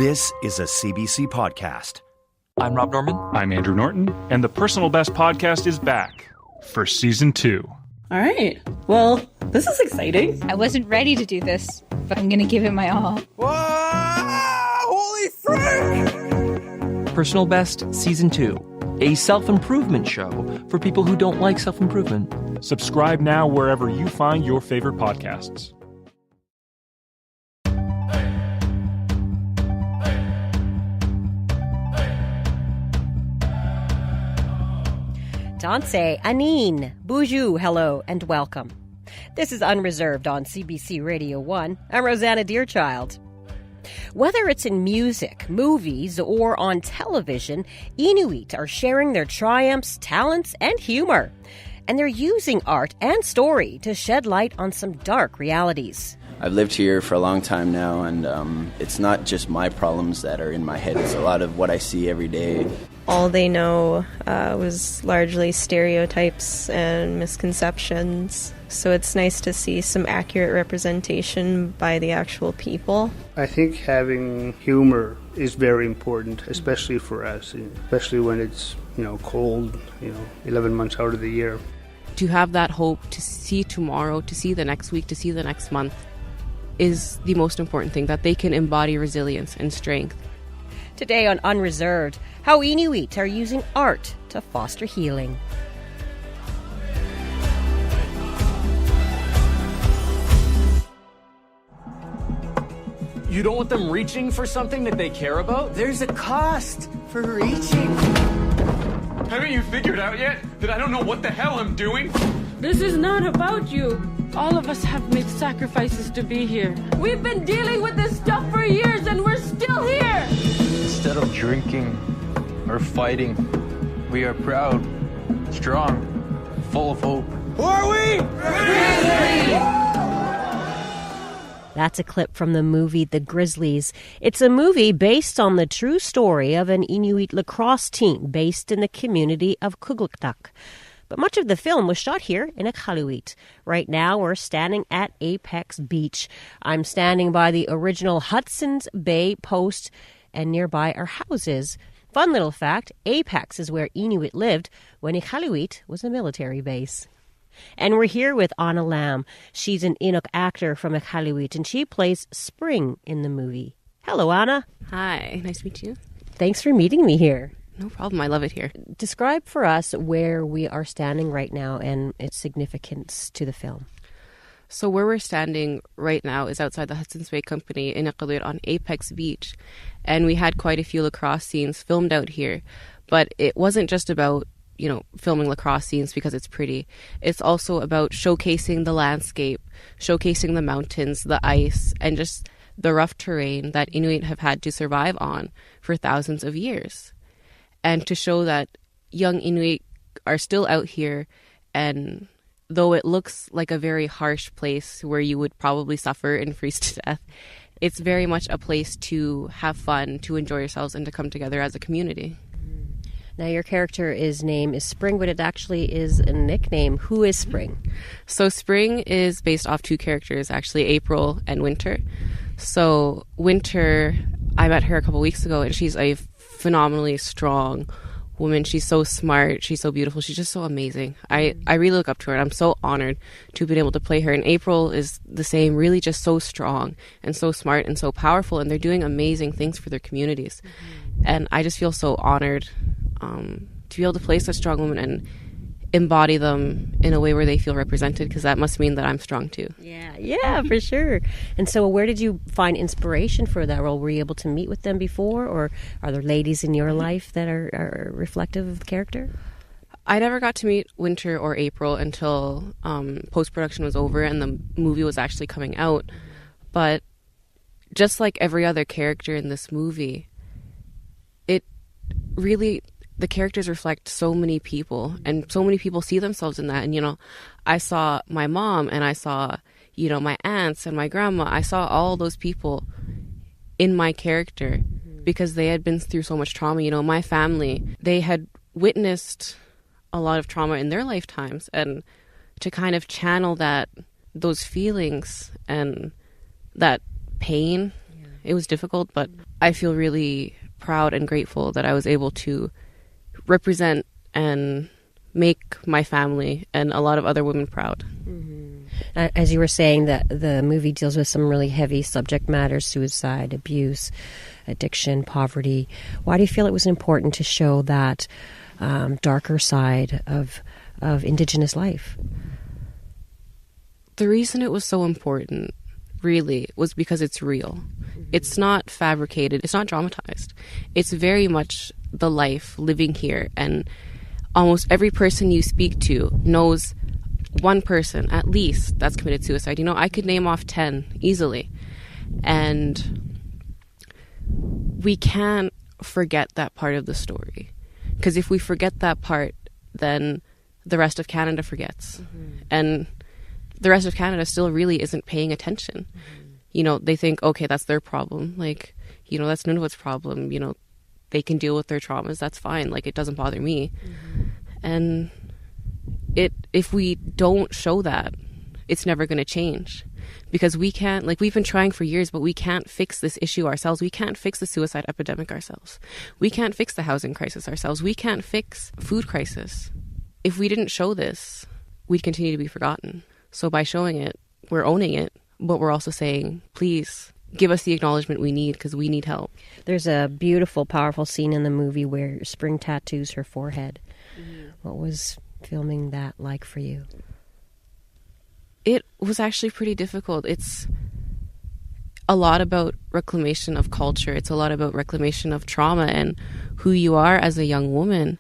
This is a CBC podcast. I'm Rob Norman. I'm Andrew Norton, and the Personal Best podcast is back for season 2. All right. Well, this is exciting. I wasn't ready to do this, but I'm going to give it my all. Whoa! Holy frick! Personal Best Season 2, a self-improvement show for people who don't like self-improvement. Subscribe now wherever you find your favorite podcasts. Danse, Anine, Bonjour, hello, and welcome. This is Unreserved on CBC Radio 1. I'm Rosanna Deerchild. Whether it's in music, movies, or on television, Inuit are sharing their triumphs, talents, and humor. And they're using art and story to shed light on some dark realities. I've lived here for a long time now, and it's not just my problems that are in my head. It's a lot of what I see every day. All they know was largely stereotypes and misconceptions. So it's nice to see some accurate representation by the actual people. I think having humor is very important, especially for us, especially when it's, cold, 11 months out of the year. To have that hope, to see tomorrow, to see the next week, to see the next month is the most important thing, that they can embody resilience and strength. Today on Unreserved, how Inuit are using art to foster healing. You don't want them reaching for something that they care about? There's a cost for reaching. Haven't you figured out yet that I don't know what the hell I'm doing? This is not about you. All of us have made sacrifices to be here. We've been dealing with this stuff for years and we're still here. Instead of drinking or fighting, we are proud, strong, full of hope. Who are we? Grizzlies! That's a clip from the movie The Grizzlies. It's a movie based on the true story of an Inuit lacrosse team based in the community of Iqaluit. But much of the film was shot here in Iqaluit. Right now, we're standing at Apex Beach. I'm standing by the original Hudson's Bay post, and nearby are houses. Fun little fact, Apex is where Inuit lived when Iqaluit was a military base. And we're here with Anna Lam. She's an Inuk actor from Iqaluit, and she plays Spring in the movie. Hello, Anna. Hi, nice to meet you. Thanks for meeting me here. No problem, I love it here. Describe for us where we are standing right now and its significance to the film. So where we're standing right now is outside the Hudson's Bay Company in Iqaluit on Apex Beach. And we had quite a few lacrosse scenes filmed out here. But it wasn't just about, filming lacrosse scenes because it's pretty. It's also about showcasing the landscape, showcasing the mountains, the ice, and just the rough terrain that Inuit have had to survive on for thousands of years. And to show that young Inuit are still out here, and though it looks like a very harsh place where you would probably suffer and freeze to death, it's very much a place to have fun, to enjoy yourselves, and to come together as a community. Now, your character's name is Spring, but it actually is a nickname. Who is Spring? So Spring is based off two characters, actually, April and Winter. So Winter, I met her a couple weeks ago, and she's a phenomenally strong woman. She's so smart. She's so beautiful. She's just so amazing. I really look up to her, and I'm so honored to have been able to play her. And April is the same, really just so strong and so smart and so powerful, and they're doing amazing things for their communities. And I just feel so honored to be able to play such strong women and embody them in a way where they feel represented, because that must mean that I'm strong too. Yeah, for sure. And so where did you find inspiration for that role? Were you able to meet with them before, or are there ladies in your life that are reflective of the character? I never got to meet Winter or April until post-production was over and the movie was actually coming out. But just like every other character in this movie, it really... the characters reflect so many people, and so many people see themselves in that. And, I saw my mom, and I saw, my aunts and my grandma. I saw all those people in my character because they had been through so much trauma. My family, they had witnessed a lot of trauma in their lifetimes, and to kind of channel those feelings and that pain It was difficult, but I feel really proud and grateful that I was able to represent and make my family and a lot of other women proud. As you were saying, that the movie deals with some really heavy subject matters: suicide, abuse, addiction, poverty. Why do you feel it was important to show that darker side of Indigenous life? The reason it was so important, really, was because it's real. It's not fabricated. It's not dramatized. It's very much the life living here. And almost every person you speak to knows one person, at least, that's committed suicide. You know, I could name off 10 easily. And we can't forget that part of the story. Because if we forget that part, then the rest of Canada forgets. And the rest of Canada still really isn't paying attention. You know, they think, okay, that's their problem. Like, you know, that's Nunavut's problem. You know, they can deal with their traumas. That's fine. Like, it doesn't bother me. And if we don't show that, it's never going to change. Because we can't, like, we've been trying for years, but we can't fix this issue ourselves. We can't fix the suicide epidemic ourselves. We can't fix the housing crisis ourselves. We can't fix food crisis. If we didn't show this, we'd continue to be forgotten. So by showing it, we're owning it, but we're also saying, please give us the acknowledgement we need, because we need help. There's a beautiful, powerful scene in the movie where Spring tattoos her forehead. What was filming that like for you? It was actually pretty difficult. It's a lot about reclamation of culture. It's a lot about reclamation of trauma and who you are as a young woman.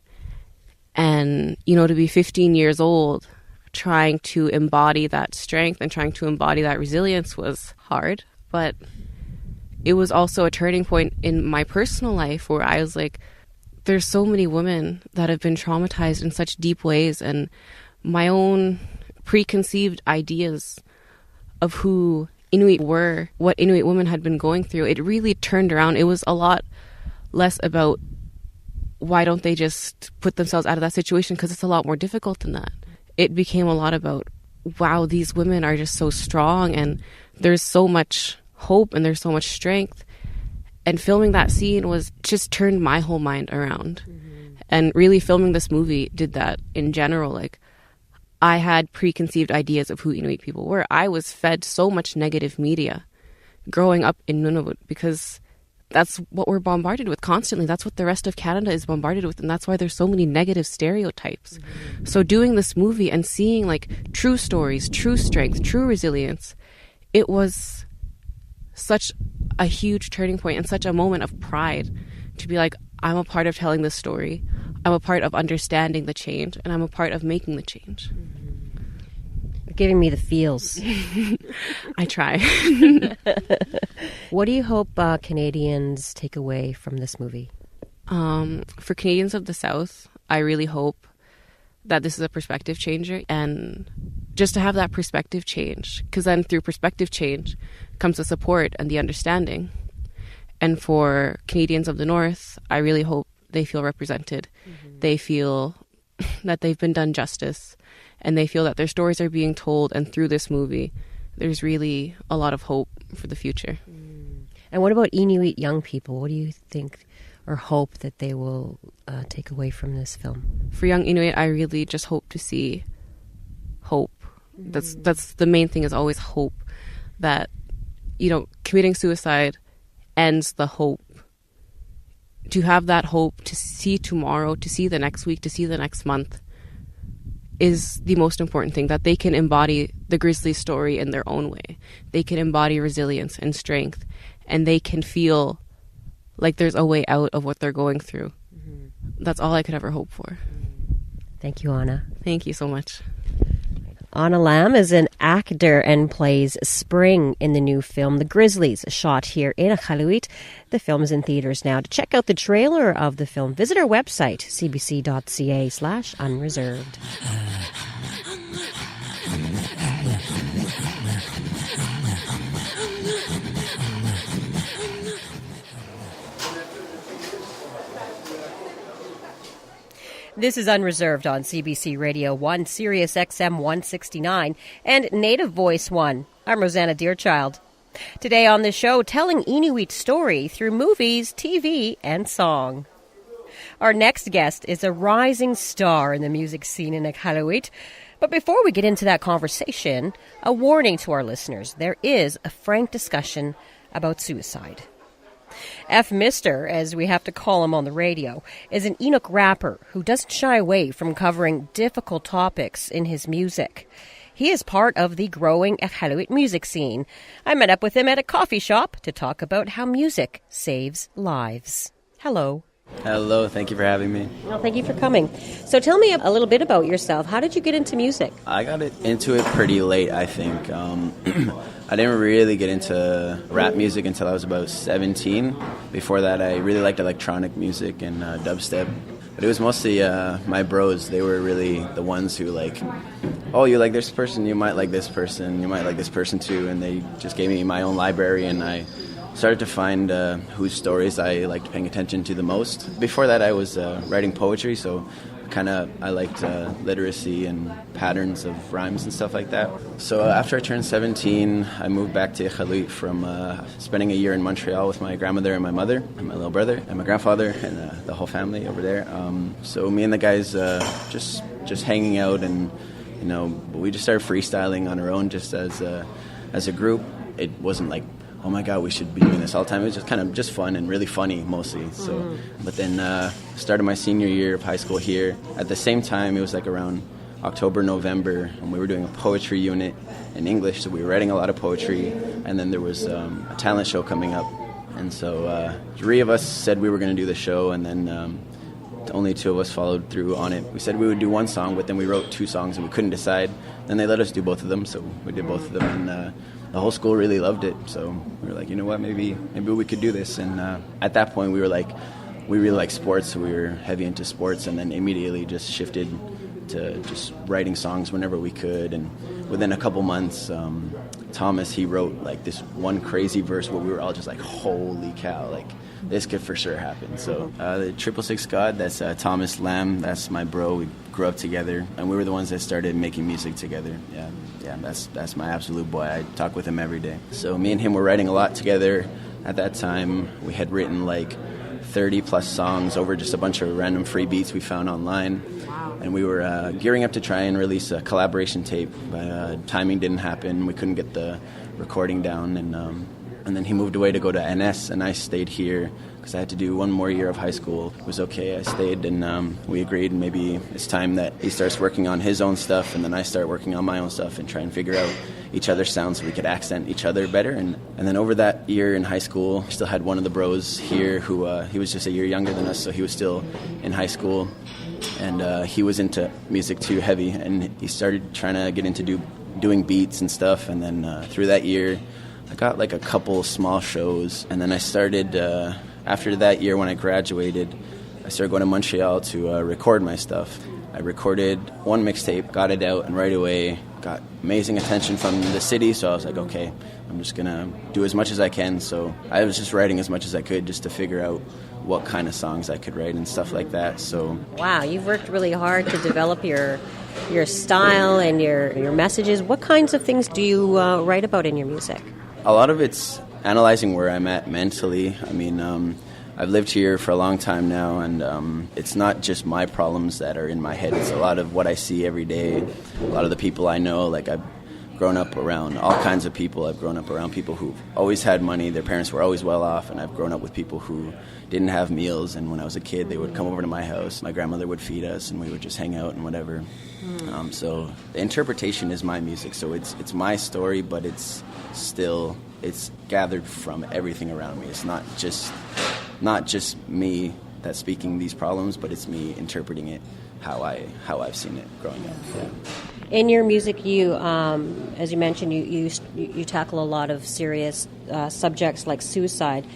And, you know, to be 15 years old, trying to embody that strength and trying to embody that resilience was hard. But it was also a turning point in my personal life where I was like, there's so many women that have been traumatized in such deep ways, and my own preconceived ideas of who Inuit were, what Inuit women had been going through, it really turned around. It was a lot less about why don't they just put themselves out of that situation, because it's a lot more difficult than that. It became a lot about, wow, these women are just so strong and there's so much hope and there's so much strength. And filming that scene was just turned my whole mind around. And really filming this movie did that in general. Like, I had preconceived ideas of who Inuit people were. I was fed so much negative media growing up in Nunavut because that's what we're bombarded with constantly. That's what the rest of Canada is bombarded with. And that's why there's so many negative stereotypes. So doing this movie and seeing like true stories, true strength, true resilience, it was such a huge turning point and such a moment of pride to be like, I'm a part of telling this story. I'm a part of understanding the change, and I'm a part of making the change. You're giving me the feels. I try. What do you hope Canadians take away from this movie? For Canadians of the South, I really hope that this is a perspective changer, and just to have that perspective change, because then through perspective change comes the support and the understanding. And for Canadians of the North, I really hope they feel represented. They feel that they've been done justice, and they feel that their stories are being told, and through this movie there's really a lot of hope for the future. And what about Inuit young people? What do you think or hope that they will take away from this film? For young Inuit, I really just hope to see hope. That's the main thing, is always hope. That, you know, committing suicide ends the hope. To have that hope, to see tomorrow, to see the next week, to see the next month, is the most important thing. That they can embody the Grizzly story in their own way. They can embody resilience and strength, and they can feel like there's a way out of what they're going through. That's all I could ever hope for. Thank you, Anna. Thank you so much. Anna Lam is an actor and plays Spring in the new film The Grizzlies, shot here in Iqaluit. The film is in theaters now. To check out the trailer of the film, visit our website, cbc.ca/unreserved. This is Unreserved on CBC Radio 1, Sirius XM 169, and Native Voice 1. I'm Rosanna Deerchild. Today on the show, telling Inuit story through movies, TV, and song. Our next guest is a rising star in the music scene in Iqaluit. But before we get into that conversation, a warning to our listeners. There is a frank discussion about suicide. F. Mister, as we have to call him on the radio, is an Inuk rapper who doesn't shy away from covering difficult topics in his music. He is part of the growing Iqaluit music scene. I met up with him at a coffee shop to talk about how music saves lives. Hello. Hello, thank you for having me. Well, thank you for coming. So tell me a little bit about yourself. How did you get into music? I got into it pretty late, I think. I didn't really get into rap music until I was about 17. Before that, I really liked electronic music and dubstep. But it was mostly my bros. They were really the ones who oh, you like this person, you might like this person, you might like this person too. And they just gave me my own library, and I started to find whose stories I liked paying attention to the most. Before that, I was writing poetry, so I liked literacy and patterns of rhymes and stuff like that. So after I turned 17, I moved back to Iqaluit from spending a year in Montreal with my grandmother and my mother and my little brother and my grandfather and the whole family over there. So me and the guys just hanging out, and we just started freestyling on our own, just as a group. It wasn't like, oh my God, we should be doing this all the time. It was just kind of just fun and really funny mostly. So, but then started my senior year of high school here. At the same time, it was like around October, November, and we were doing a poetry unit in English. So we were writing a lot of poetry, and then there was a talent show coming up. And so 3 of us said we were going to do the show, and then only 2 of us followed through on it. We said we would do 1 song, but then we wrote 2 songs and we couldn't decide. Then they let us do both of them, so we did both of them, and the whole school really loved it. So we were like, you know what, maybe we could do this. And at that point, we were like, we really like sports, so we were heavy into sports, and then immediately just shifted to just writing songs whenever we could. And within a couple months, Thomas, he wrote like this one crazy verse where we were all just like, holy cow, like this could for sure happen. So the 666 God, that's Thomas Lamb, that's my bro. We grew up together, and we were the ones that started making music together. Yeah, that's my absolute boy. I talk with him every day. So me and him were writing a lot together. At that time, we had written like 30 plus songs over just a bunch of random free beats we found online. Wow. And we were gearing up to try and release a collaboration tape, but timing didn't happen. We couldn't get the recording down, and then he moved away to go to NS, and I stayed here because I had to do 1 more year of high school. It was okay. I stayed, and we agreed maybe it's time that he starts working on his own stuff, and then I start working on my own stuff and try and figure out each other's sounds so we could accent each other better. And then over that year in high school, I still had one of the bros here who he was just a year younger than us, so he was still in high school, and he was into music too heavy, and he started trying to get into doing beats and stuff. And then through that year, I got like a couple small shows, and then I started, after that year when I graduated, I started going to Montreal to record my stuff. I recorded 1 mixtape, got it out, and right away got amazing attention from the city, so I was like, okay, I'm just going to do as much as I can. So I was just writing as much as I could just to figure out what kind of songs I could write and stuff like that. So wow, you've worked really hard to develop your style and your messages. What kinds of things do you write about in your music? A lot of it's analyzing where I'm at mentally. I mean, I've lived here for a long time now, and it's not just my problems that are in my head. It's a lot of what I see every day, a lot of the people I know. Like, I've grown up around all kinds of people. I've grown up around people who've always had money. Their parents were always well off, and I've grown up with people who didn't have meals, and when I was a kid, they would come over to my house. My grandmother would feed us, and we would just hang out and whatever. So the interpretation is my music, so it's my story, but it's gathered from everything around me. It's not just me that's speaking these problems, but it's me interpreting it how I've seen it growing up. Yeah. In your music, you, as you mentioned, you tackle a lot of serious subjects like suicide.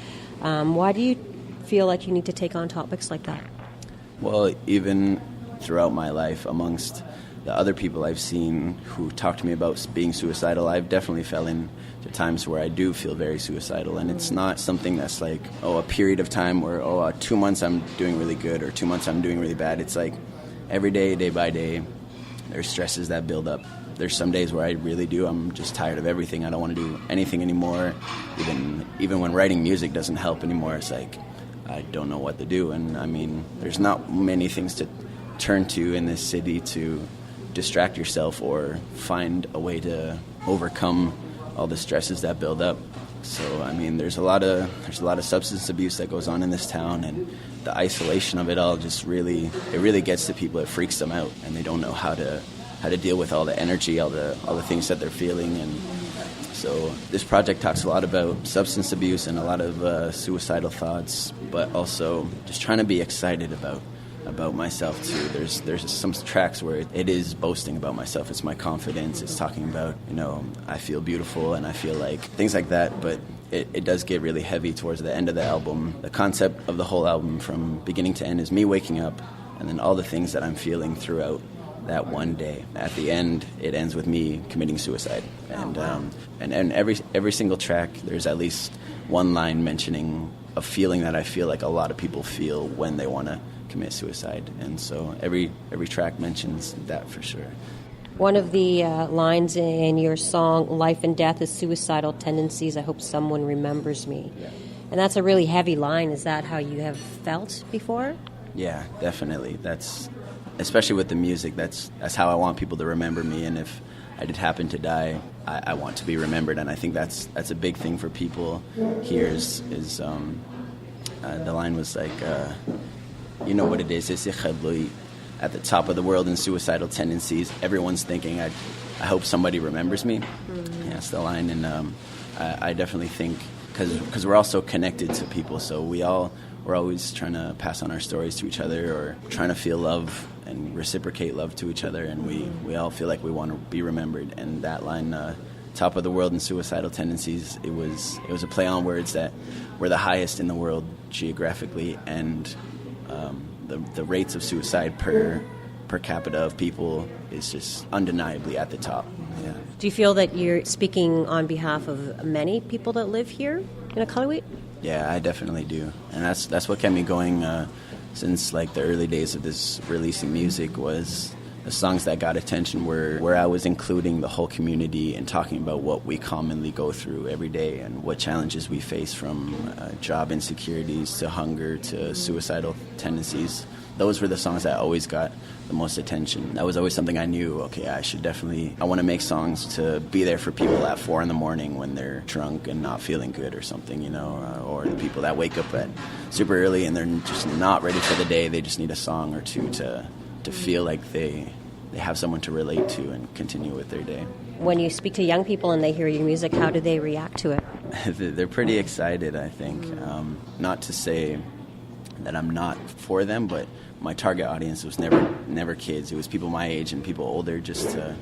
Why do you feel like you need to take on topics like that? Well, even throughout my life, amongst the other people I've seen who talk to me about being suicidal, I've definitely fell into times where I do feel very suicidal, and it's not something that's like, a period of time where, 2 months I'm doing really good or 2 months I'm doing really bad. It's like every day, day by day, there's stresses that build up. there's some days where I really do. I'm just tired of everything. I don't want to do anything anymore. Even when writing music doesn't help anymore, it's like I don't know what to do. And I mean, there's not many things to turn to in this city to distract yourself or find a way to overcome all the stresses that build up. So I mean, there's a lot of substance abuse that goes on in this town, and the isolation of it all just really gets to people. It freaks them out, and they don't know how to deal with all the energy, all the things that they're feeling. And so this project talks a lot about substance abuse and a lot of suicidal thoughts, but also just trying to be excited about myself too. There's some tracks where it is boasting about myself. It's my confidence. It's talking about, I feel beautiful and I feel like things like that. But it does get really heavy towards the end of the album. The concept of the whole album from beginning to end is me waking up and then all the things that I'm feeling throughout that one day. At the end, it ends with me committing suicide. And every single track, there's at least one line mentioning a feeling that I feel like a lot of people feel when they want to commit suicide. And so every track mentions that for sure. One of the lines in your song, "Life and Death is Suicidal Tendencies, I Hope Someone Remembers Me." Yeah. And that's a really heavy line. Is that how you have felt before? Yeah, definitely. That's, especially with the music, that's how I want people to remember me. And if I did happen to die, I want to be remembered. And I think that's a big thing for people here is the line was like, you know what it is, it's Iqaluit, at the top of the world in suicidal tendencies. Everyone's thinking, I hope somebody remembers me. Mm-hmm. Yeah, that's the line. And I definitely think, because we're all so connected to people, so we're always trying to pass on our stories to each other or trying to feel love and reciprocate love to each other, and we all feel like we want to be remembered. And that line, top of the world in suicidal tendencies, it was a play on words that we're the highest in the world geographically, and the rates of suicide per capita of people is just undeniably at the top. Yeah. Do you feel that you're speaking on behalf of many people that live here in Iqaluit? Yeah, I definitely do, and that's what kept me going since like the early days of this releasing music. Was the songs that got attention were where I was including the whole community and talking about what we commonly go through every day and what challenges we face, from job insecurities to hunger to suicidal tendencies. Those were the songs that always got the most attention. That was always something I knew, okay, I want to make songs to be there for people at 4 a.m. when they're drunk and not feeling good or something, or the people that wake up at super early and they're just not ready for the day. They just need a song or two to feel like they have someone to relate to and continue with their day. When you speak to young people and they hear your music, how do they react to it? They're pretty excited, I think. Not to say that I'm not for them, but my target audience was never kids. It was people my age and people older, just to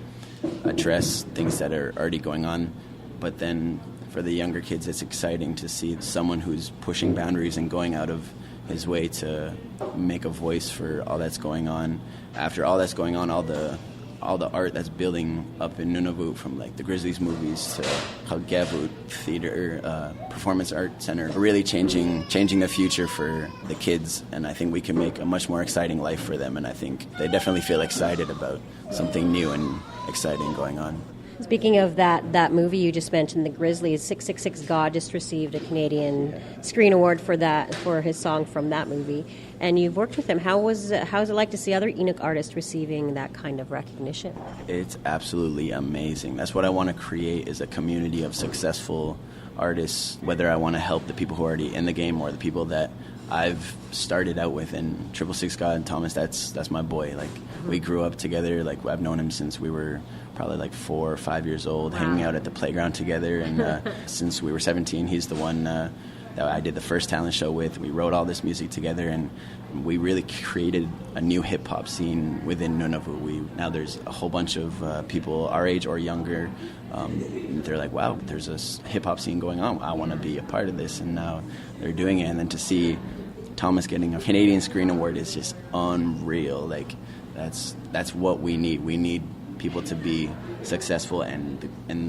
address things that are already going on. But then for the younger kids, it's exciting to see someone who's pushing boundaries and going out of his way to make a voice for all that's going on. After all that's going on, all the art that's building up in Nunavut, from like the Grizzlies movies to Iqaluit Theater, Performance Art Center, really changing the future for the kids. And I think we can make a much more exciting life for them. And I think they definitely feel excited about something new and exciting going on. Speaking of that movie you just mentioned, the Grizzlies, 666 God just received a Canadian Screen Award for his song from that movie, and you've worked with him. How's it like to see other Inuk artists receiving that kind of recognition? It's absolutely amazing. That's what I want to create, is a community of successful artists, whether I want to help the people who are already in the game or the people that I've started out with. And 666 God and Thomas, that's my boy. Like, we grew up together. Like, I've known him since we were probably like 4 or 5 years old, hanging out at the playground together. And since we were 17, he's the one that I did the first talent show with. We wrote all this music together, and we really created a new hip-hop scene within Nunavut. Now there's a whole bunch of people our age or younger. They're like, wow, there's this hip-hop scene going on. I want to be a part of this. And now they're doing it. And then to see Thomas getting a Canadian Screen Award is just unreal. Like, that's what we need. We need people to be successful, and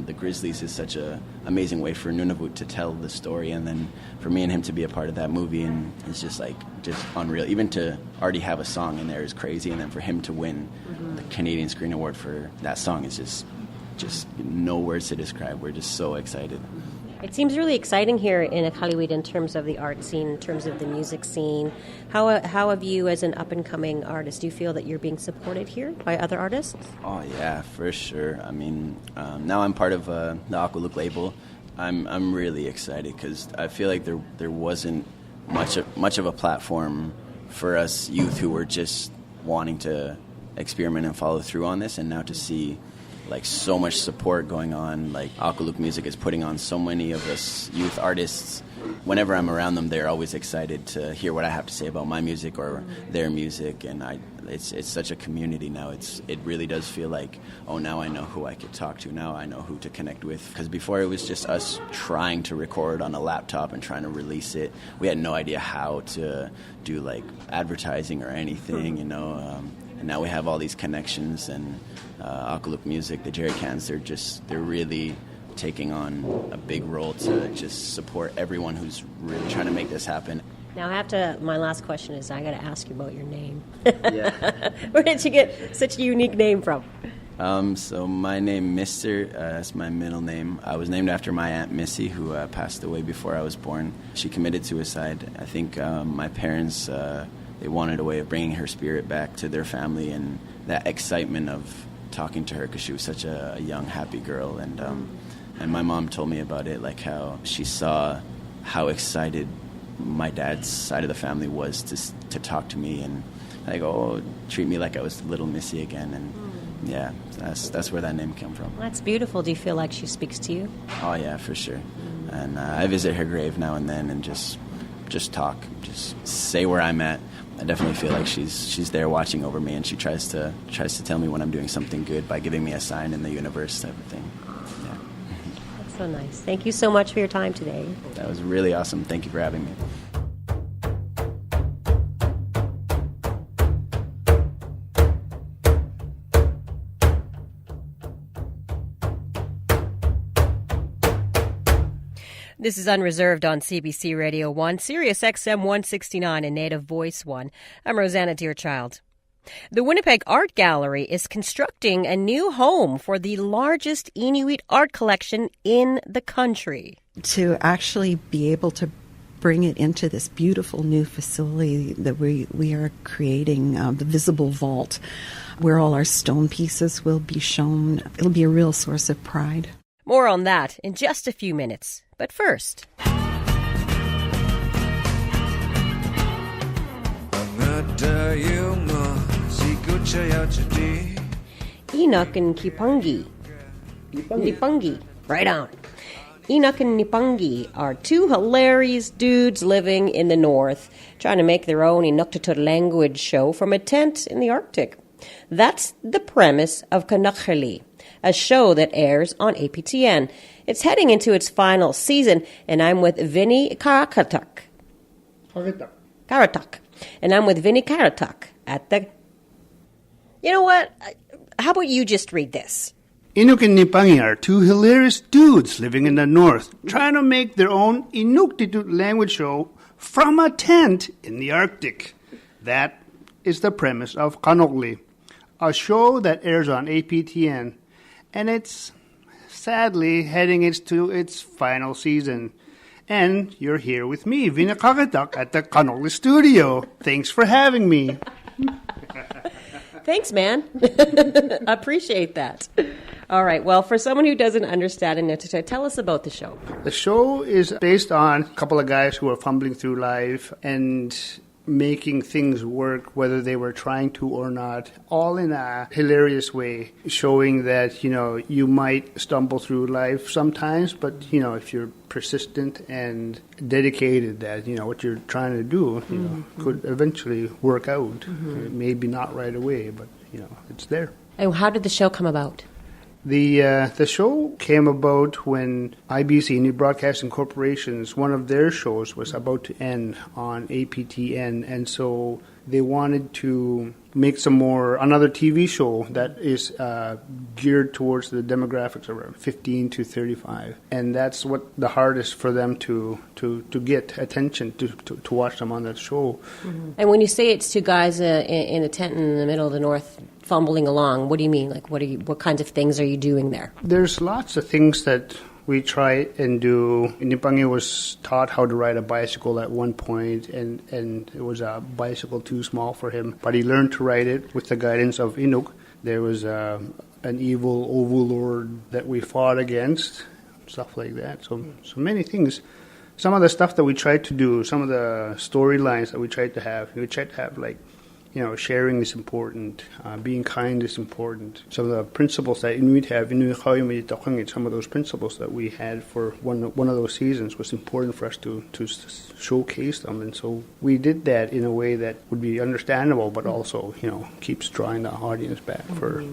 the Grizzlies is such a amazing way for Nunavut to tell the story, and then for me and him to be a part of that movie, and it's just unreal. Even to already have a song in there is crazy, and then for him to win the Canadian Screen Award for that song is just no words to describe. We're just so excited. It seems really exciting here in Iqaluit in terms of the art scene, in terms of the music scene. How have you, as an up-and-coming artist, do you feel that you're being supported here by other artists? Oh, yeah, for sure. I mean, now I'm part of the Iqaluit label. I'm really excited because I feel like there wasn't much of a platform for us youth who were just wanting to experiment and follow through on this, and now to see like so much support going on. Like Iqaluit Music is putting on so many of us youth artists. Whenever I'm around them, they're always excited to hear what I have to say about my music or their music, and it's such a community now. It really does feel like, oh, now I know who I could talk to, now I know who to connect with. Because before it was just us trying to record on a laptop and trying to release it. We had no idea how to do like advertising or anything, you know. And now we have all these connections, and Iqaluit Music, the Jerry Cans, they're really taking on a big role to just support everyone who's really trying to make this happen. Now my last question is, I got to ask you about your name. Yeah. Where did you get such a unique name from? So my name, Mr., that's my middle name. I was named after my Aunt Missy, who passed away before I was born. She committed suicide. I think my parents, they wanted a way of bringing her spirit back to their family, and that excitement of talking to her because she was such a young, happy girl. And my mom told me about it, like how she saw how excited my dad's side of the family was to talk to me, and like, oh, treat me like I was little Missy again. And yeah, that's where that name came from. That's beautiful. Do you feel like she speaks to you? Oh yeah, for sure. And I visit her grave now and then, and just talk, just say where I'm at. I definitely feel like she's there watching over me, and she tries to tell me when I'm doing something good by giving me a sign in the universe type of thing. Yeah. That's so nice. Thank you so much for your time today. That was really awesome. Thank you for having me. This is Unreserved on CBC Radio 1, Sirius XM 169 and Native Voice 1. I'm Rosanna Deerchild. The Winnipeg Art Gallery is constructing a new home for the largest Inuit art collection in the country. To actually be able to bring it into this beautiful new facility that we are creating, the Visible Vault, where all our stone pieces will be shown, it'll be a real source of pride. More on that in just a few minutes. But first, Enoch and Kipungi. Nipungi. Right on. Enoch and Nipungi are two hilarious dudes living in the north, trying to make their own Inuktitut language show from a tent in the Arctic. That's the premise of Kanakali, a show that airs on APTN. It's heading into its final season, and I'm with Vinny Karatak. And I'm with Vinny Karatak at the... You know what? How about you just read this? Inuk and Nipangi are two hilarious dudes living in the north, trying to make their own Inuktitut language show from a tent in the Arctic. That is the premise of Kanokli, a show that airs on APTN, and it's sadly heading to its final season. And you're here with me, Vina Kakatak, at the Kanokli studio. Thanks for having me. Thanks, man. Appreciate that. All right. Well, for someone who doesn't understand Inuktitut, tell us about the show. The show is based on a couple of guys who are fumbling through life and making things work, whether they were trying to or not, all in a hilarious way, showing that, you might stumble through life sometimes, but, if you're persistent and dedicated, that, what you're trying to do, could eventually work out. Maybe not right away, but, it's there. And how did the show come about? The show came about when IBC, New Broadcasting Corporation's, one of their shows was about to end on APTN, and so they wanted to make another TV show that is geared towards the demographics around 15 to 35. And that's what the hardest for them to get attention, to watch them on that show. Mm-hmm. And when you say it's two guys in a tent in the middle of the north fumbling along, what do you mean? Like, what kinds of things are you doing there? There's lots of things that we try and do. Nipangi was taught how to ride a bicycle at one point, and it was a bicycle too small for him. But he learned to ride it with the guidance of Inuk. There was an evil overlord that we fought against, stuff like that. So many things. Some of the stuff that we tried to do, some of the storylines that we tried to have like, sharing is important, being kind is important. Some of the principles that Inuit have, some of those principles that we had for one of those seasons was important for us to showcase them. And so we did that in a way that would be understandable, but also, keeps drawing the audience back for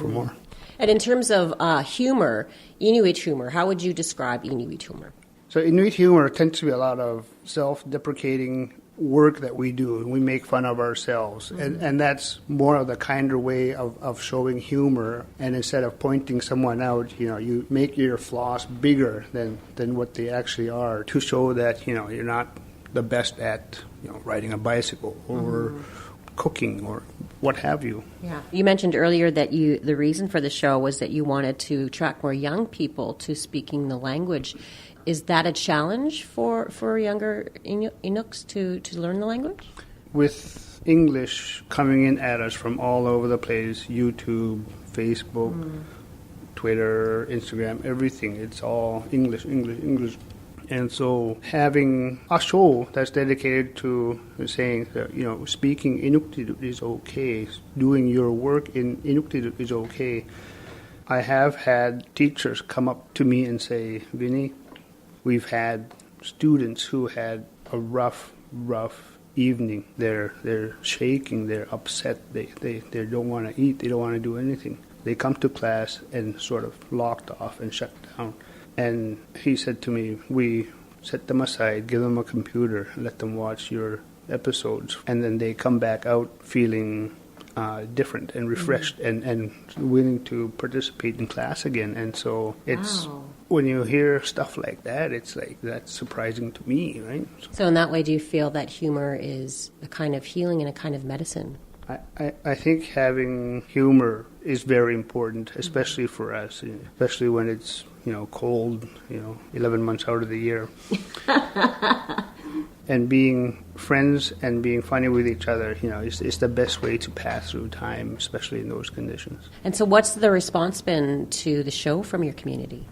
more. And in terms of humor, Inuit humor, how would you describe Inuit humor? So Inuit humor tends to be a lot of self-deprecating work that we do. We make fun of ourselves. Mm-hmm. And that's more of the kinder way of showing humor. And instead of pointing someone out, you make your flaws bigger than what they actually are, to show that, you're not the best at, riding a bicycle or cooking or what have you. Yeah. You mentioned earlier that the reason for the show was that you wanted to attract more young people to speaking the language. Is that a challenge for younger Inuks to learn the language? With English coming in at us from all over the place, YouTube, Facebook, Twitter, Instagram, everything, it's all English. And so having a show that's dedicated to saying that, speaking Inuktitut is okay, doing your work in Inuktitut is okay. I have had teachers come up to me and say, Vinny, we've had students who had a rough evening. They're shaking. They're upset. They don't want to eat. They don't want to do anything. They come to class and sort of locked off and shut down. And he said to me, we set them aside, give them a computer, let them watch your episodes, and then they come back out feeling different and refreshed and willing to participate in class again. And so it's... Wow. When you hear stuff like that, it's like, that's surprising to me, right? So in that way, do you feel that humor is a kind of healing and a kind of medicine? I think having humor is very important, especially for us, especially when it's, cold, 11 months out of the year. And being friends and being funny with each other, is the best way to pass through time, especially in those conditions. And so what's the response been to the show from your community?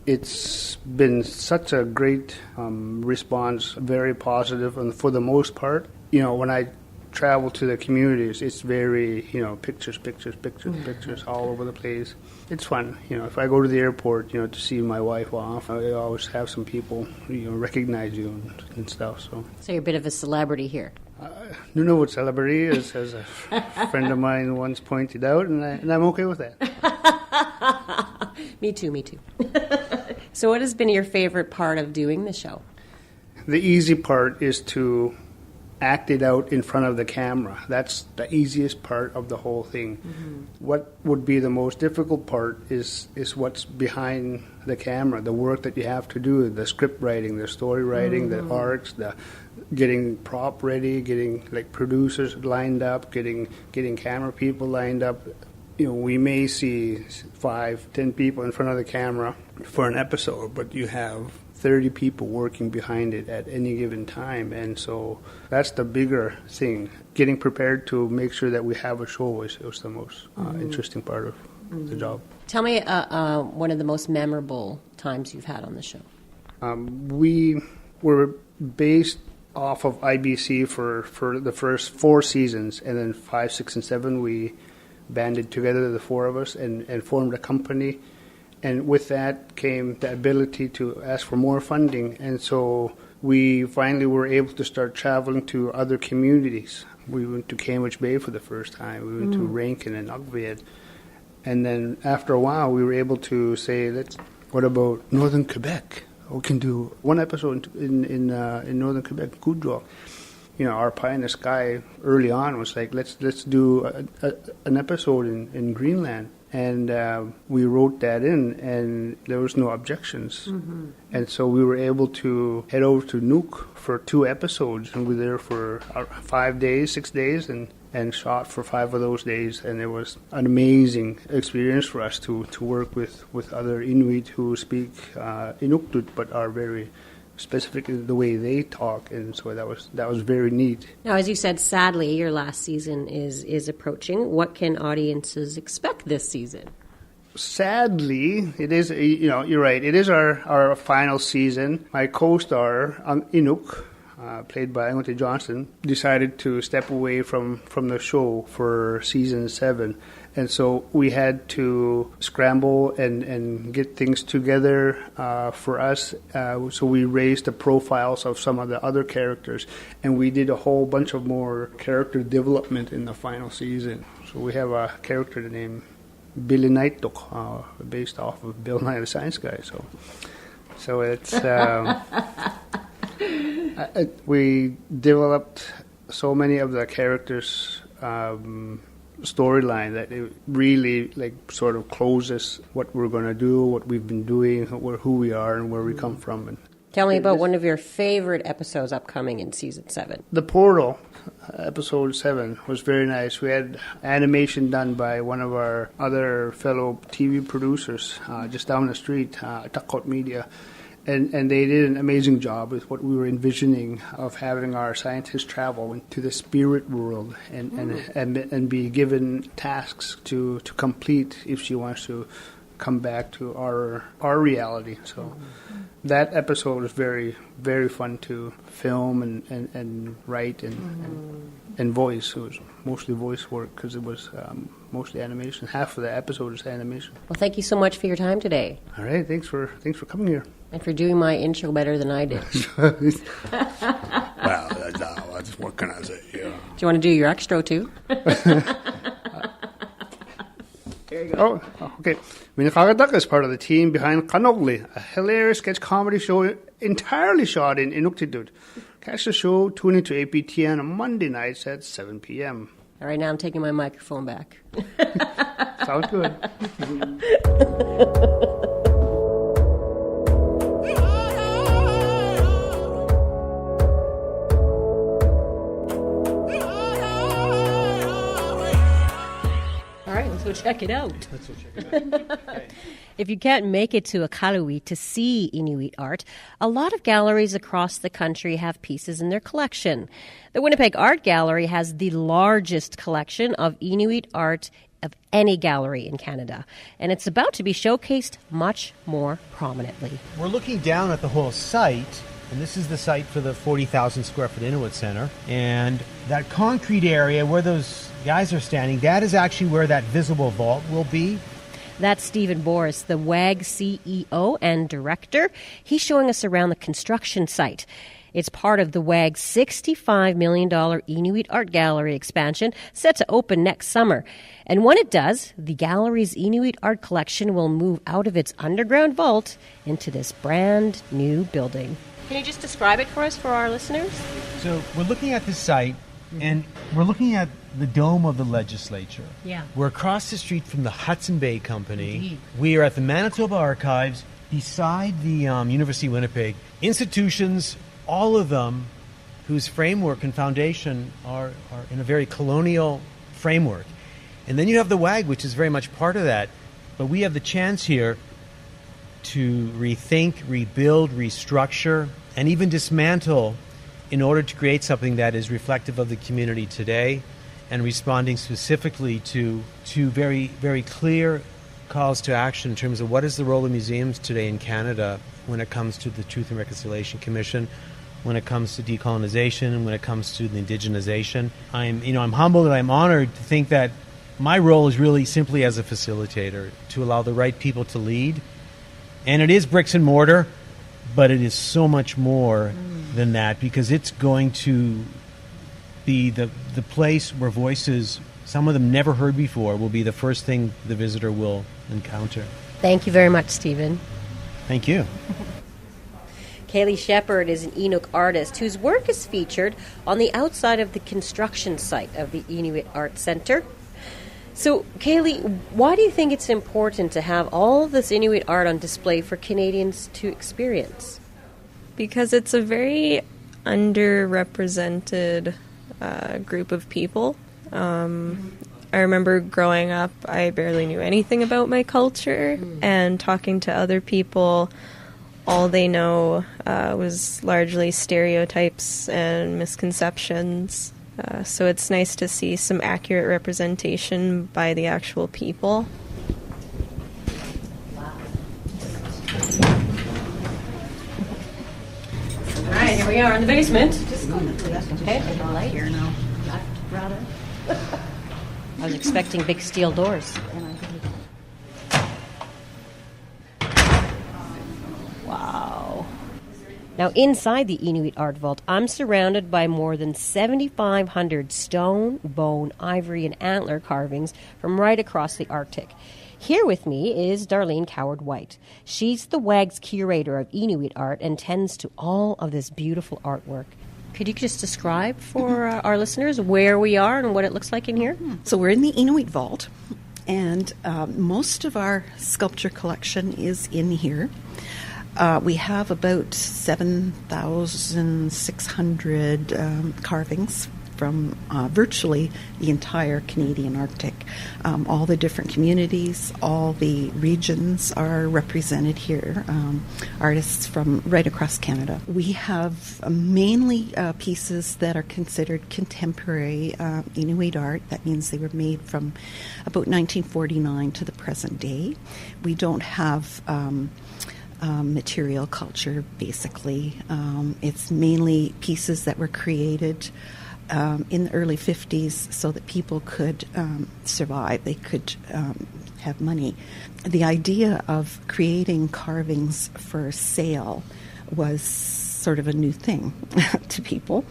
It's been such a great response, very positive, and for the most part, when I travel to the communities, it's very, pictures all over the place. It's fun, if I go to the airport, to see my wife off, I always have some people, recognize you and stuff. So you're a bit of a celebrity here. You know what celebrity is, as a friend of mine once pointed out, and I'm okay with that. Me too. So what has been your favorite part of doing the show? The easy part is to act it out in front of the camera. That's the easiest part of the whole thing. Mm-hmm. What would be the most difficult part is what's behind the camera, the work that you have to do, the script writing, the story writing, the arcs, the getting prop ready, getting producers lined up, getting camera people lined up. We may see 5-10 people in front of the camera for an episode, but you have 30 people working behind it at any given time. And so that's the bigger thing. Getting prepared to make sure that we have a show is the most interesting part of the job. Tell me one of the most memorable times you've had on the show. We were based off of IBC for the first 4 seasons, and then 5, 6, and 7 we banded together, the 4 of us, and formed a company. And with that came the ability to ask for more funding. And so we finally were able to start traveling to other communities. We went to Cambridge Bay for the first time. We went to Rankin and Ugviad. And then after a while, we were able to say, what about Northern Quebec? We can do one episode in Northern Quebec, Goudreau. Our pie in the sky early on was like, let's do an episode in Greenland. And we wrote that in, and there was no objections. Mm-hmm. And so we were able to head over to Nuuk for 2 episodes, and we were there for 5 days, 6 days, and shot for 5 of those days. And it was an amazing experience for us to work with other Inuit who speak Inuktitut, but are very specific in the way they talk, and so that was very neat. Now, as you said, sadly, your last season is approaching. What can audiences expect this season? Sadly, it is. You're right. It is our final season. My co-star Inuk, played by Inuit Johnson, decided to step away from the show for season 7. And so we had to scramble and get things together for us. So we raised the profiles of some of the other characters, and we did a whole bunch of more character development in the final season. So we have a character named Billy Nightok, based off of Bill Nye the Science Guy. So it's we developed so many of the characters. Storyline that it really sort of closes what we're going to do, what we've been doing, who we are, and where we come from. And tell me about one of your favorite episodes upcoming in season 7. The Portal, episode 7, was very nice. We had animation done by one of our other fellow TV producers just down the street, Iqaluit Media. And they did an amazing job with what we were envisioning of having our scientists travel into the spirit world and be given tasks to complete if she wants to come back to our reality. So that episode was very, very fun to film and write and voice. It was mostly voice work because it was mostly animation. Half of the episode is animation. Well, thank you so much for your time today. All right, thanks for coming here. And for doing my intro better than I did. Well, what can I say? Yeah. Do you want to do your extra too? There you go. Oh, okay. Minakagadak is part of the team behind Kanogli, a hilarious sketch comedy show entirely shot in Inuktitut. Catch the show, tune into APTN on Monday nights at 7 p.m. All right, now I'm taking my microphone back. Sounds good. Let's go check it out. If you can't make it to Iqaluit to see Inuit art, a lot of galleries across the country have pieces in their collection. The Winnipeg Art Gallery has the largest collection of Inuit art of any gallery in Canada, and it's about to be showcased much more prominently. We're looking down at the whole site, and this is the site for the 40,000 square foot Inuit Center, and that concrete area where those guys are standing, that is actually where that visible vault will be. That's Stephen Boris, the WAG CEO and director. He's showing us around the construction site. It's part of the WAG's $65 million Inuit Art Gallery expansion set to open next summer. And when it does, the gallery's Inuit art collection will move out of its underground vault into this brand new building. Can you just describe it for us, for our listeners? So we're looking at this site, and we're looking at the dome of the legislature. Yeah. We're across the street from the Hudson Bay Company. Indeed. We are at the Manitoba Archives, beside the University of Winnipeg. Institutions, all of them, whose framework and foundation are in a very colonial framework. And then you have the WAG, which is very much part of that. But we have the chance here to rethink, rebuild, restructure, and even dismantle in order to create something that is reflective of the community today and responding specifically to very, very clear calls to action in terms of what is the role of museums today in Canada when it comes to the Truth and Reconciliation Commission, when it comes to decolonization, and when it comes to the indigenization. I'm humbled and I'm honored to think that my role is really simply as a facilitator, to allow the right people to lead. And it is bricks and mortar, but it is so much more than that, because it's going to be the place where voices some of them never heard before, will be the first thing the visitor will encounter. Thank you very much, Stephen. Thank you. Kaylee Shepard is an Inuk artist whose work is featured on the outside of the construction site of the Inuit Art Center. So, Kaylee, why do you think it's important to have all of this Inuit art on display for Canadians to experience? Because it's a very underrepresented group of people. I remember growing up, I barely knew anything about my culture, and talking to other people, all they know was largely stereotypes and misconceptions. So it's nice to see some accurate representation by the actual people. All right, here we are in the basement. Okay, light here now. Rather. I was expecting big steel doors. Wow. Now, inside the Inuit Art Vault, I'm surrounded by more than 7,500 stone, bone, ivory, and antler carvings from right across the Arctic. Here with me is Darlene Coward-White. She's the WAG's curator of Inuit art and tends to all of this beautiful artwork. Could you just describe for our listeners where we are and what it looks like in here? So we're in the Inuit Vault, and most of our sculpture collection is in here. We have about 7,600 carvings from virtually the entire Canadian Arctic. All the different communities, all the regions are represented here, artists from right across Canada. We have mainly pieces that are considered contemporary Inuit art. That means they were made from about 1949 to the present day. We don't have material culture, basically. It's mainly pieces that were created in the early 50s so that people could survive. They could have money. The idea of creating carvings for sale was sort of a new thing to people,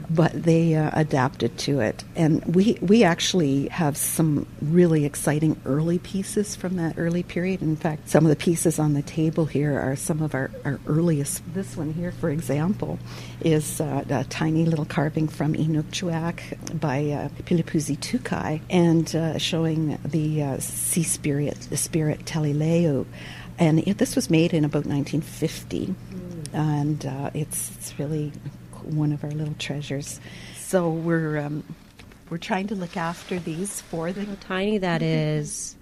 but they adapted to it. And we actually have some really exciting early pieces from that early period. In fact, some of the pieces on the table here are some of our earliest. This one here, for example, is a tiny little carving from Inukjuak by Pilipuzi Tukai, and showing the sea spirit, the spirit Telileu. And this was made in about 1950. And it's really one of our little treasures. So we're trying to look after these for them. How tiny that is.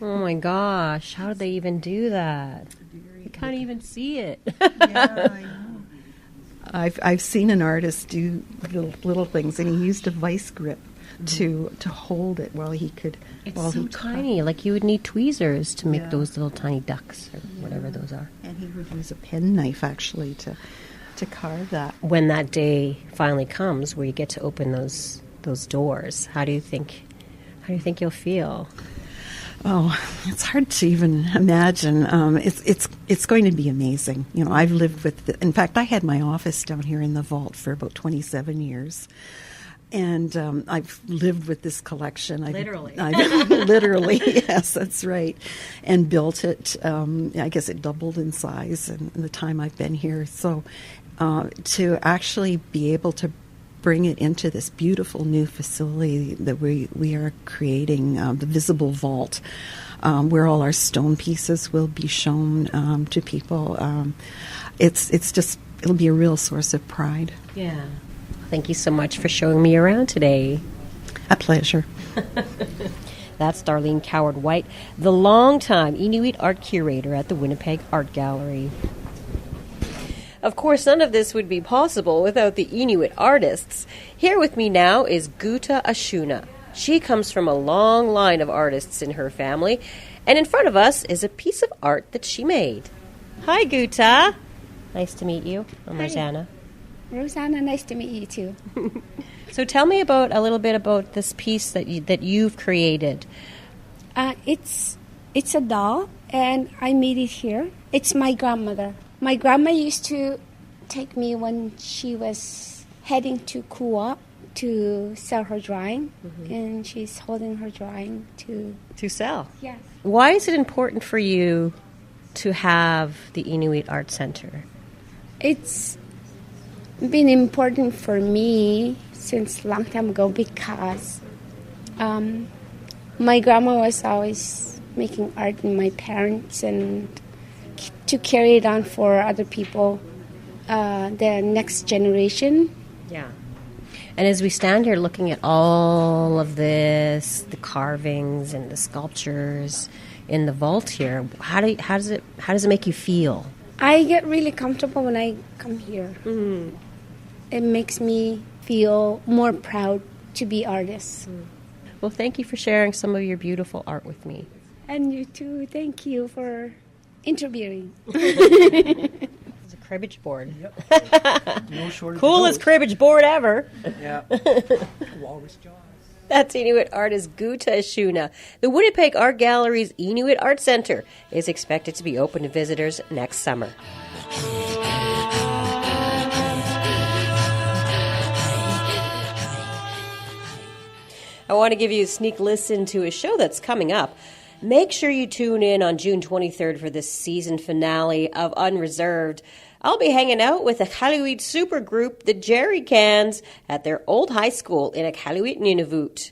Oh my gosh, how did they even do that? You can't even see it. Yeah, I know. I've seen an artist do little things, and he used a vice grip to hold it while he could. It's so tiny, like you would need tweezers to make those little tiny ducks or whatever those are. And he would use a penknife actually to carve that. When that day finally comes, where you get to open those doors, how do you think you'll feel? Oh, it's hard to even imagine. It's going to be amazing. You know, I've lived with. In fact, I had my office down here in the vault for about 27 years. And I've lived with this collection. Literally. Literally, yes, that's right. And built it. I guess it doubled in size in the time I've been here. So to actually be able to bring it into this beautiful new facility that we are creating, the visible vault, where all our stone pieces will be shown to people, it's just, it'll be a real source of pride. Yeah. Thank you so much for showing me around today. A pleasure. That's Darlene Coward-White, the longtime Inuit art curator at the Winnipeg Art Gallery. Of course, none of this would be possible without the Inuit artists. Here with me now is Guta Ashuna. She comes from a long line of artists in her family, and in front of us is a piece of art that she made. Hi, Guta. Nice to meet you. I'm Rosanna. Rosanna, nice to meet you too. So tell me a little bit about this piece that you've created. It's a doll, and I made it here. It's my grandmother. My grandma used to take me when she was heading to Kuwa to sell her drawing, and she's holding her drawing to sell. Yes. Why is it important for you to have the Inuit Art Center? It's been important for me since a long time ago because my grandma was always making art, and my parents, and to carry it on for other people, the next generation. Yeah. And as we stand here looking at all of this, the carvings and the sculptures in the vault here, how does it make you feel? I get really comfortable when I come here. It makes me feel more proud to be artist. Well, thank you for sharing some of your beautiful art with me. And you too. Thank you for interviewing. It's a cribbage board. Yep. No shortage. Coolest cribbage board ever. Yeah. Walrus jaws. That's Inuit artist Guta Shuna. The Winnipeg Art Gallery's Inuit Art Center is expected to be open to visitors next summer. I want to give you a sneak listen to a show that's coming up. Make sure you tune in on June 23rd for the season finale of Unreserved. I'll be hanging out with a Iqaluit supergroup, the Jerry Cans, at their old high school in Iqaluit, Nunavut.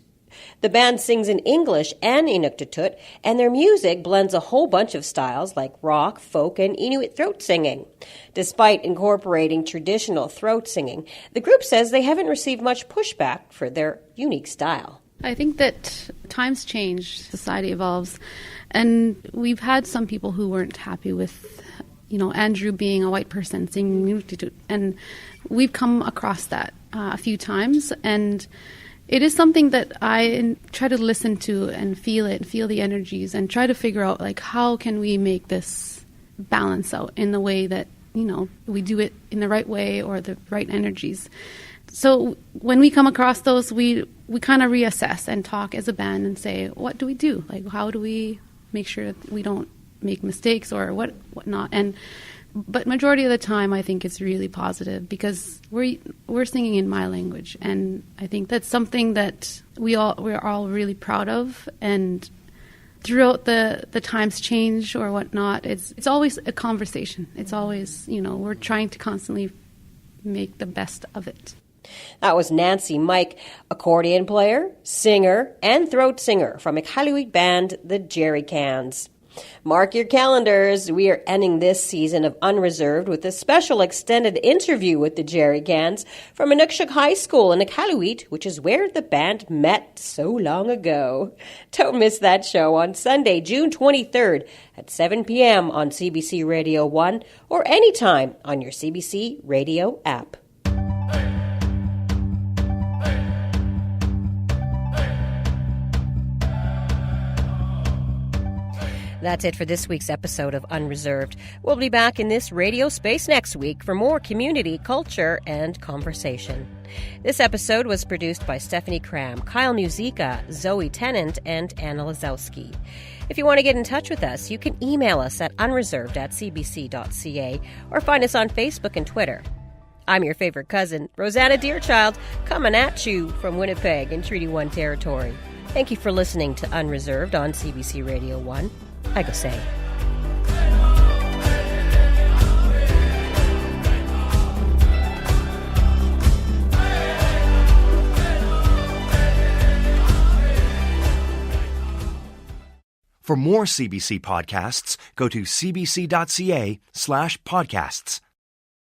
The band sings in English and Inuktitut, and their music blends a whole bunch of styles like rock, folk, and Inuit throat singing. Despite incorporating traditional throat singing, the group says they haven't received much pushback for their unique style. I think that times change, society evolves, and we've had some people who weren't happy with, Andrew being a white person singing Inuktitut, and we've come across that a few times, and it is something that I try to listen to and feel the energies, and try to figure out, how can we make this balance out in the way that, we do it in the right way or the right energies. So when we come across those, we kind of reassess and talk as a band and say, what do we do? How do we make sure that we don't make mistakes or whatnot? But majority of the time, I think it's really positive because we're singing in my language, and I think that's something that we're all really proud of. And throughout the times change or whatnot, it's always a conversation. It's always we're trying to constantly make the best of it. That was Nancy Mike, accordion player, singer, and throat singer from Iqaluit band The Jerry Cans. Mark your calendars. We are ending this season of Unreserved with a special extended interview with the Jerry Cans from Inukshuk High School in Iqaluit, which is where the band met so long ago. Don't miss that show on Sunday, June 23rd at 7 p.m. on CBC Radio 1 or anytime on your CBC Radio app. That's it for this week's episode of Unreserved. We'll be back in this radio space next week for more community, culture, and conversation. This episode was produced by Stephanie Cram, Kyle Muzica, Zoe Tennant, and Anna Lazowski. If you want to get in touch with us, you can email us at unreserved@cbc.ca or find us on Facebook and Twitter. I'm your favorite cousin, Rosanna Deerchild, coming at you from Winnipeg in Treaty 1 territory. Thank you for listening to Unreserved on CBC Radio 1. I go say. For more CBC podcasts, go to cbc.ca/podcasts.